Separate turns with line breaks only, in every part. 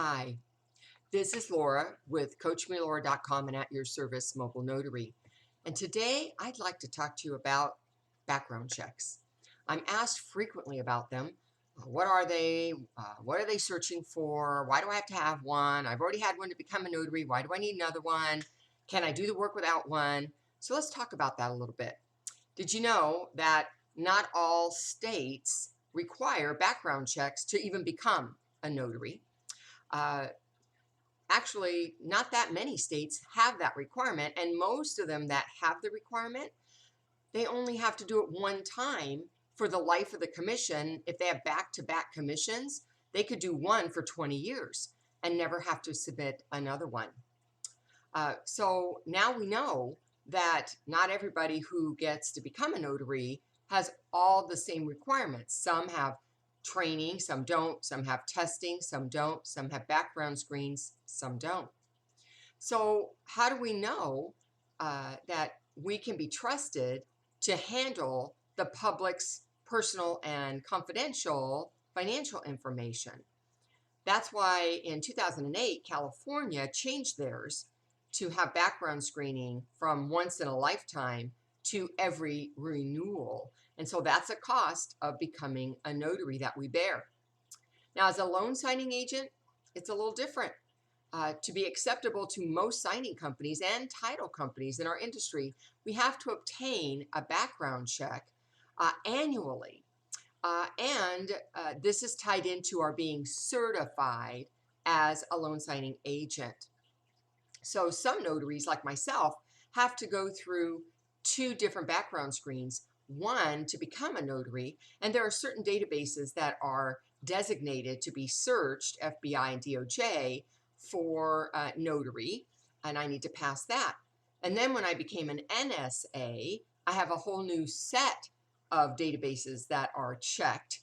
Hi, this is Laura with CoachMeLaura.com and at your service mobile notary. And today I'd like to talk to you about background checks. I'm asked frequently about them. What are they? What are they searching for? Why do I have to have one? I've already had one to become a notary. Why do I need another one? Can I do the work without one? So let's talk about that a little bit. Did you know that not all states require background checks to even become a notary? Uh, Actually, not that many states have that requirement, and most of them that have the requirement, they only have to do it one time for the life of the commission. If they have back-to-back commissions, they could do one for 20 years and never have to submit another one. So now we know that not everybody who gets to become a notary has all the same requirements. Some have training, some don't, some have testing, some don't, some have background screens, some don't. So how do we know that we can be trusted to handle the public's personal and confidential financial information? That's why in 2008, California changed theirs to have background screening from once in a lifetime to every renewal. And so that's a cost of becoming a notary that we bear. Now, as a loan signing agent, it's a little different. To be acceptable to most signing companies and title companies in our industry, we have to obtain a background check annually. And this is tied into our being certified as a loan signing agent. So some notaries, like myself, have to go through two different background screens, one to become a notary, and there are certain databases that are designated to be searched, FBI and DOJ, for notary, and I need to pass that. And then when I became an NSA, I have a whole new set of databases that are checked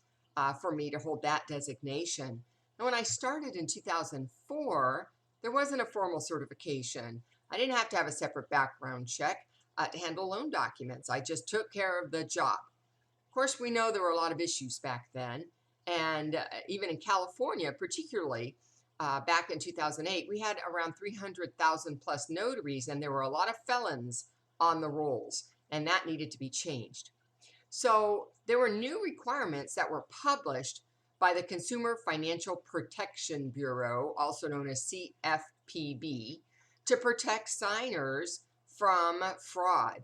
for me to hold that designation. And when I started in 2004, there wasn't a formal certification. I didn't have to have a separate background check to handle loan documents. I just took care of the job. Of course, we know there were a lot of issues back then. And even in California, particularly back in 2008, we had around 300,000 plus notaries, and there were a lot of felons on the rolls, and that needed to be changed. So there were new requirements that were published by the Consumer Financial Protection Bureau, also known as CFPB, to protect signers from fraud.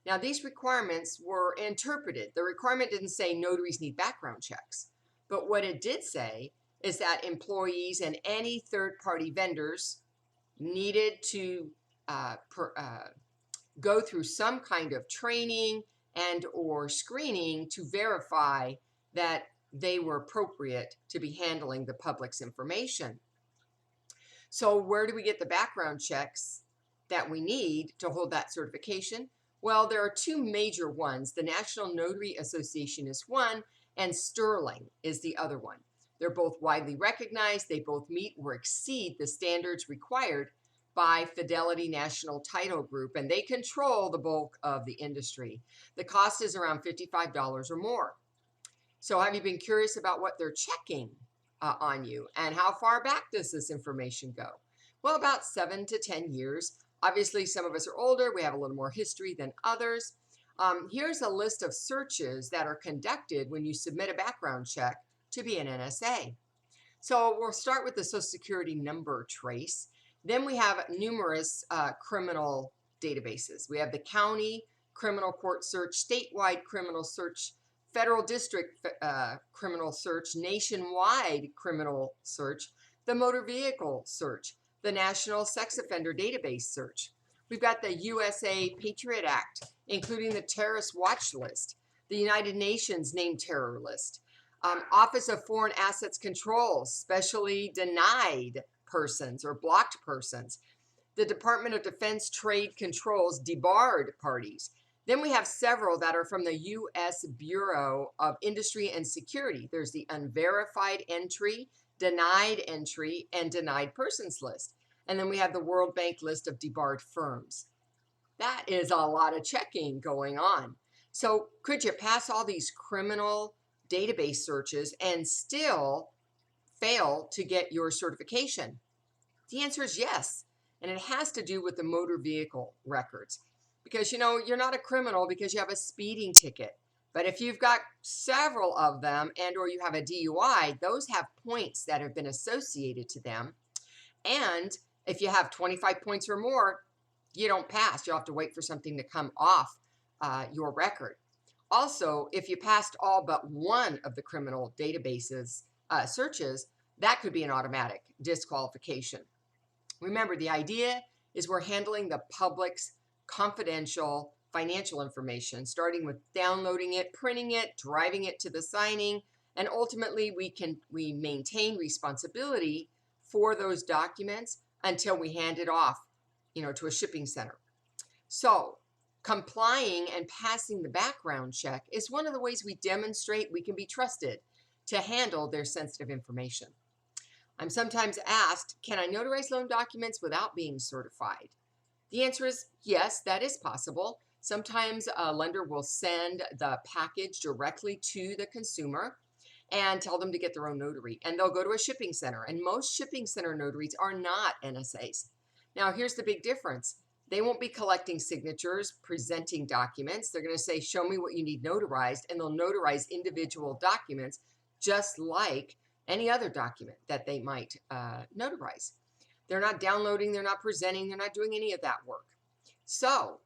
Now, these requirements were interpreted. The requirement didn't say notaries need background checks, but what it did say is that employees and any third-party vendors needed to go through some kind of training and or screening to verify that they were appropriate to be handling the public's information. So where do we get the background checks that we need to hold that certification? Well, there are two major ones. The National Notary Association is one, and Sterling is the other one. They're both widely recognized. They both meet or exceed the standards required by Fidelity National Title Group, and they control the bulk of the industry. The cost is around $55 or more. So have you been curious about what they're checking on you, and how far back does this information go? Well, about 7 to 10 years. Obviously, some of us are older. We have a little more history than others. Here's a list of searches that are conducted when you submit a background check to be an NSA. So we'll start with the Social Security number trace. Then we have numerous criminal databases. We have the county criminal court search, statewide criminal search, federal district criminal search, nationwide criminal search, the motor vehicle search, the National Sex Offender Database search. We've got the USA Patriot Act, including the terrorist watch list, the United Nations named terror list, Office of Foreign Assets Control, specially denied persons or blocked persons, the Department of Defense Trade Controls debarred parties. Then we have several that are from the U.S. Bureau of Industry and Security. There's the unverified entry, denied entry, and denied persons list. And then we have the World Bank list of debarred firms. That is a lot of checking going on. So could you pass all these criminal database searches and still fail to get your certification? The answer is yes. And it has to do with the motor vehicle records. Because, you're not a criminal because you have a speeding ticket. But if you've got several of them and or you have a DUI, those have points that have been associated to them. And if you have 25 points or more, you don't pass. You'll have to wait for something to come off your record. Also, if you passed all but one of the criminal databases searches, that could be an automatic disqualification. Remember, the idea is we're handling the public's confidential financial information, starting with downloading it, printing it, driving it to the signing, and ultimately we maintain responsibility for those documents until we hand it off, to a shipping center. So complying and passing the background check is one of the ways we demonstrate we can be trusted to handle their sensitive information. I'm sometimes asked, can I notarize loan documents without being certified? The answer is yes, that is possible. Sometimes a lender will send the package directly to the consumer and tell them to get their own notary. And they'll go to a shipping center. And most shipping center notaries are not NSAs. Now, here's the big difference. They won't be collecting signatures, presenting documents. They're going to say, show me what you need notarized. And they'll notarize individual documents just like any other document that they might notarize. They're not downloading, they're not presenting, they're not doing any of that work. So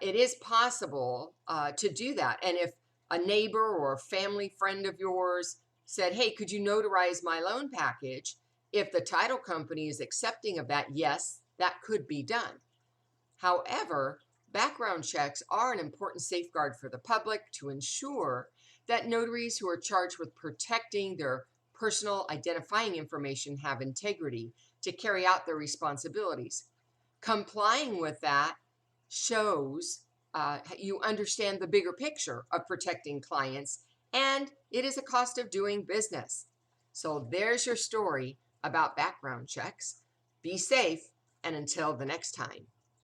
it is possible to do that. And if a neighbor or a family friend of yours said, hey, could you notarize my loan package? If the title company is accepting of that, yes, that could be done. However, background checks are an important safeguard for the public to ensure that notaries who are charged with protecting their personal identifying information have integrity to carry out their responsibilities. Complying with that shows you understand the bigger picture of protecting clients, and it is a cost of doing business. So there's your story about background checks. Be safe, and until the next time.